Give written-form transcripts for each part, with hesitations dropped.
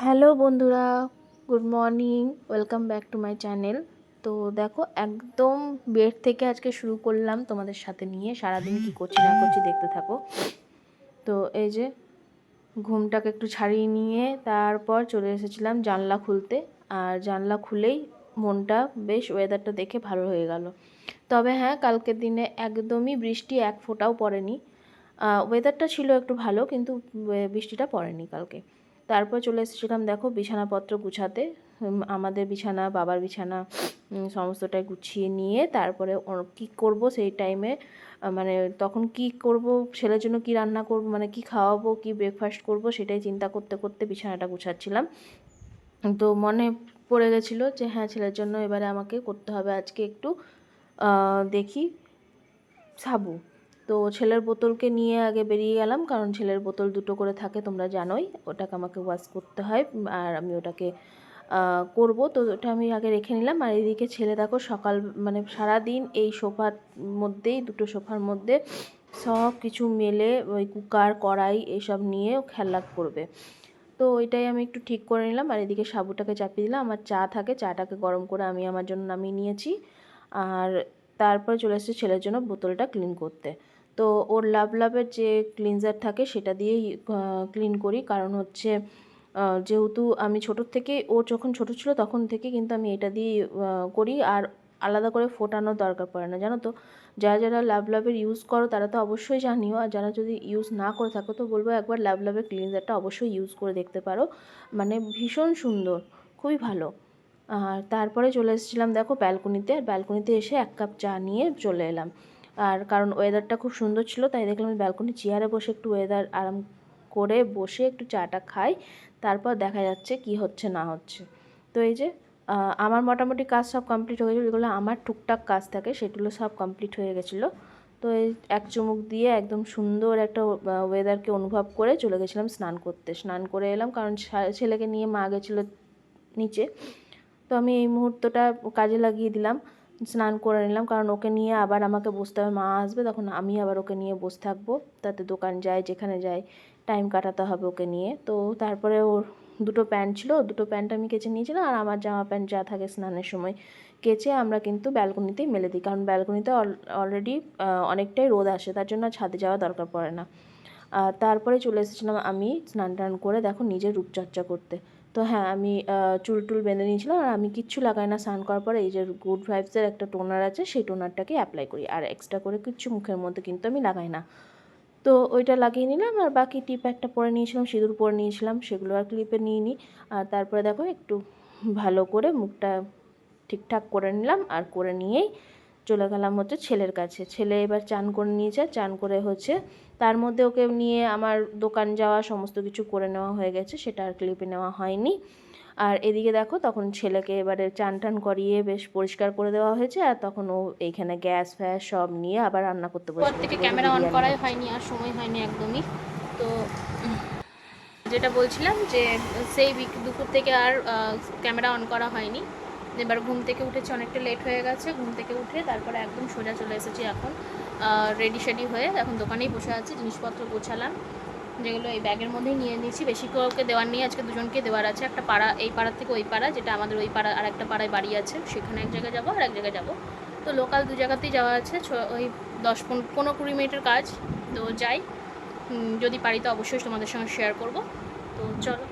Hello বন্ধুরা, good morning, welcome back to my channel. তো দেখো, একদম বেড থেকে আজকে শুরু করলাম তোমাদের সাথে নিয়ে সারাদিন কি করছি না করছি দেখতে থাকো। তো এই যে ঘুমটাকে একটু ছাড়িয়ে নিয়ে তারপর চলে এসেছিলাম জানলা খুলতে। আর জানলা খুলেই মনটা বেশ ওয়েদারটা দেখে ভালো হয়ে গেল। তবে হ্যাঁ, কালকের দিনে একদমই বৃষ্টি এক ফোঁটাও পড়েনি। ওয়েদারটা ছিল একটু ভালো, কিন্তু বৃষ্টিটা পড়েনি কালকে। তারপর চলে এসেছিলাম দেখো বিছানাপত্র গুছাতে। আমাদের বিছানা, বাবার বিছানা, সমস্তটাই গুছিয়ে নিয়ে তারপরে কী করব সেই টাইমে, মানে তখন কি করব, ছেলের জন্য কি রান্না করব, মানে কি খাওয়াবো, কি ব্রেকফাস্ট করব, সেটাই চিন্তা করতে করতে বিছানাটা গুছাচ্ছিলাম। তো মনে পড়ে গেছিলো যে হ্যাঁ, ছেলের জন্য এবারে আমাকে করতে হবে আজকে একটু দেখি সাবু। তো ছেলের বোতলকে নিয়ে আগে বেরিয়ে গেলাম, কারণ ছেলের বোতল দুটো করে থাকে, তোমরা জানোই। ওটাকে আমাকে ওয়াশ করতে হয়, আর আমি ওটাকে করব। তো ওটা আমি আগে রেখে নিলাম। আর এদিকে ছেলে দেখো সকাল, মানে সারাদিন এই সোফার মধ্যেই, দুটো সোফার মধ্যে সব কিছু মেলে ওই কুকার কড়াই এসব নিয়ে খেলা করবে। তো ওইটাই আমি একটু ঠিক করে নিলাম। আর এদিকে সাবুটাকে চাপিয়ে দিলাম। আমার চা থাকে, চাটাকে গরম করে আমি আমার জন্য নামিয়ে নিয়েছি। আর তারপর চলে এসেছি ছেলের জন্য বোতলটা ক্লিন করতে। তো ওর লাভের যে ক্লিনজার থাকে সেটা দিয়েই ক্লিন করি, কারণ হচ্ছে যেহেতু আমি ছোটোর থেকে, ও যখন ছোটো ছিল তখন থেকে কিন্তু আমি এটা দিয়েই করি। আর আলাদা করে ফোটানোর দরকার পড়ে না, জানো তো। যারা যারা লাভের ইউজ করো তারা তো অবশ্যই জানিও, আর যারা যদি ইউজ না করে থাকো তো বলবো একবার লাভের ক্লিনজারটা অবশ্যই ইউজ করে দেখতে পারো। মানে ভীষণ সুন্দর, খুবই ভালো। আর তারপরে চলে এসেছিলাম দেখো ব্যালকনিতে। আর ব্যালকনিতে এসে এক কাপ চা নিয়ে চলে এলাম। আর কারণ ওয়েদারটা খুব সুন্দর ছিল, তাই দেখলাম ব্যালকনি চেয়ারে বসে একটু ওয়েদার আরাম করে বসে একটু চাটা খাই। তারপর দেখা যাচ্ছে কি হচ্ছে না হচ্ছে। তো এই যে আমার মোটামুটি কাজ সব কমপ্লিট হয়ে গেছিলো, যেগুলো আমার টুকটাক কাজ থাকে সেগুলো সব কমপ্লিট হয়ে গেছিলো। তো এই এক চুমুক দিয়ে একদম সুন্দর একটা ওয়েদারকে অনুভব করে চলে গেছিলাম স্নান করতে। স্নান করে এলাম, কারণ ছেলেকে নিয়ে মা গেছিলো নিচে। তো আমি এই মুহূর্তটা কাজে লাগিয়ে দিলাম, স্নান করে নিলাম, কারণ ওকে নিয়ে আবার আমাকে বসতে হবে। মা আসবে তখন আমি আবার ওকে নিয়ে বসে থাকবো, তাতে দোকান যায় যেখানে যাই টাইম কাটাতে হবে ওকে নিয়ে। তো তারপরে ওর দুটো প্যান্ট ছিল, দুটো প্যান্ট আমি কেচে নিয়েছিলাম। আর আমার জামা প্যান্ট যা থাকে স্নানের সময় কেচে আমরা কিন্তু ব্যালকনিতেই মেলে দিই, কারণ ব্যালকনিতে অলরেডি অনেকটাই রোদ আসে, তার জন্য ছাদে যাওয়া দরকার পড়ে না। আর তারপরে চলে এসেছিলাম আমি স্নান টান করে দেখো নিজের রূপচর্চা করতে। তো হ্যাঁ, আমি চুল টুল বেঁধে নিয়েছিলাম। আর আমি কিচ্ছু লাগাই না স্নান করার পরে, এই যে গুড ভাইবসের একটা টোনার আছে সেই টোনারটাকে অ্যাপ্লাই করি, আর এক্সট্রা করে কিচ্ছু মুখের মধ্যে কিন্তু আমি লাগাই না। তো ওইটা লাগিয়ে নিলাম। আর বাকি টিপ একটা পরে নিয়েছিলাম, সিঁদুর পরে নিয়েছিলাম, সেগুলো আর ক্লিপে নিয়ে নিই। আর তারপরে দেখো একটু ভালো করে মুখটা ঠিকঠাক করে নিলাম। আর করে নিয়েই চলে গেলাম হচ্ছে ছেলের কাছে। ছেলে এবার চান করে নিয়েছে, চান করে হচ্ছে তার মধ্যে ওকে নিয়ে আমার দোকান যাওয়া সমস্ত কিছু করে নেওয়া হয়ে গেছে, সেটা আর ক্লিপে নেওয়া হয়নি। আর এদিকে দেখো তখন ছেলেকে এবারে চান টান করিয়ে বেশ পরিষ্কার করে দেওয়া হয়েছে। আর তখন ও এইখানে গ্যাস ফ্যাস সব নিয়ে আবার রান্না করতে পর বসে থেকে গেছে, বলছে ক্যামেরা অন বিরিয়ানি করাই হচ্ছে। হয়নি, আর সময় হয়নি একদমই। তো যেটা বলছিলাম যে সেই দুপুর থেকে আর ক্যামেরা অন করা হয়নি। এবার ঘুম থেকে উঠেছি, অনেকটা লেট হয়ে গেছে। ঘুম থেকে উঠে তারপরে একদম সোজা চলে এসেছি এখন রেডি শেডি হয়ে। এখন দোকানেই বসে আছি, জিনিসপত্র গোছালাম, যেগুলো এই ব্যাগের মধ্যেই নিয়ে নিয়েছি। বেশি কাউকে দেওয়ার নেই, আজকে দুজনকে দেওয়ার আছে। একটা পাড়া, এই পাড়ার থেকে ওই পাড়া, যেটা আমাদের ওই পাড়া, আর একটা পাড়ায় বাড়ি আছে, সেখানে এক জায়গায় যাবো আর এক জায়গায় যাবো। তো লোকাল দু জায়গাতেই যাওয়া আছে, ওই 10-15-20 মিনিটের কাজ। তো যাই, যদি পারি তো অবশ্যই তোমাদের সঙ্গে শেয়ার করব। তো চলো।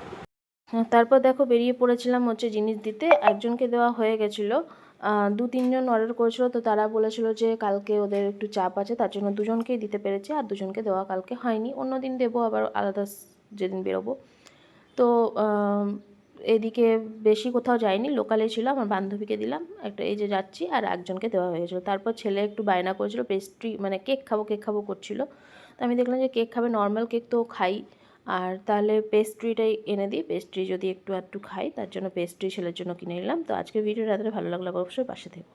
হ্যাঁ, তারপর দেখো বেরিয়ে পড়েছিলাম হচ্ছে জিনিস দিতে। একজনকে দেওয়া হয়ে গেছিলো, 2-3 জন অর্ডার করেছিল। তো তারা বলেছিল যে কালকে ওদের একটু চাপ আছে, তার জন্য দুজনকেই দিতে পেরেছে, আর দুজনকে দেওয়া কালকে হয়নি। অন্য দিন দেবো আবার আলাদা যেদিন বেরোবো। তো এদিকে বেশি কোথাও যাইনি, লোকালে ছিল। আমার বান্ধবীকে দিলাম একটা, এই যে যাচ্ছি। আর একজনকে দেওয়া হয়ে গেছিলো। তারপর ছেলে একটু বায়না করেছিল পেস্ট্রি, মানে কেক খাবো কেক খাবো করছিল। তো আমি দেখলাম যে কেক খাবে, নর্মাল কেক তো খাই, আর তাহলে পেস্ট্রিটাই এনে দিই, পেস্ট্রি যদি একটু একটু খাই, তার জন্য পেস্ট্রি ছেলের জন্য কিনে নিলাম। তো আজকের ভিডিওটা এতটা ভালো লাগলো, অবশ্যই পাশে থেকো।